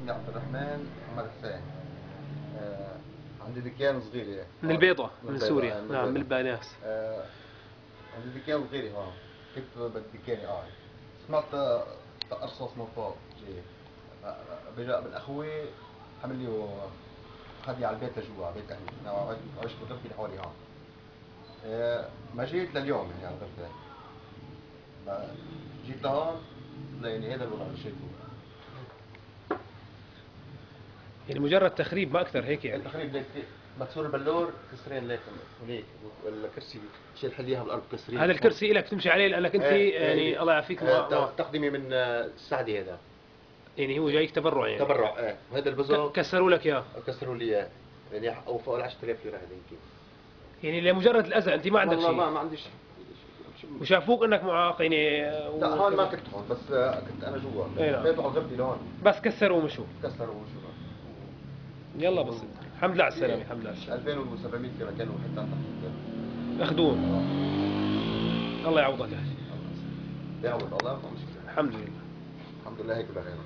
اسمي عبد الرحمن محمد حسين. عندي دكان صغير هيك. من البيضة من البيضة، سوريا، نعم من البانياس. عندي دكان صغير هون. كنت بالدكان سمعت رصاص من فوق جاي. بجا من اخوي حمل لي خدني على البيت لجوا على بيت اهلي. انا عشت بغرفتي اللي حوالي هون. ما جيت لليوم يعني على الغرفة. جيت لهون لاني هذا الوضع اللي شايفه. يعني مجرد تخريب ما اكثر هيك يعني. التخريب ليك مكسور البلور، كسرين ليك وليك والكرسي شيل حليها بالارض كسرين. هذا الكرسي لك تمشي عليه لانك انت يعني الله يعافيك تقدمي من السعدي هذا. يعني هو جايك تبرع يعني. تبرع وهذا البزو كسروا لك اياه. كسروا لي اياه يعني او فوق ال 10000 ليره هذا يمكن. يعني لمجرد الاذى انت ما عندك شيء. والله ما عنديش. وشافوك انك معاق يعني. لا هون ما كنت هون بس كنت انا جوا. بيت على غرفتي لهون. بس كسروا ومشوا. كسروا ومشوا. يلا بس الحمد لله على السلامة. الحمد لله على السلامة. 2700 كانوا حتى تحت. اخذوه. الله يعوضك يا اخي. يعوض الله ما مشكلة. الحمد لله. الحمد لله هيك ولا غيره.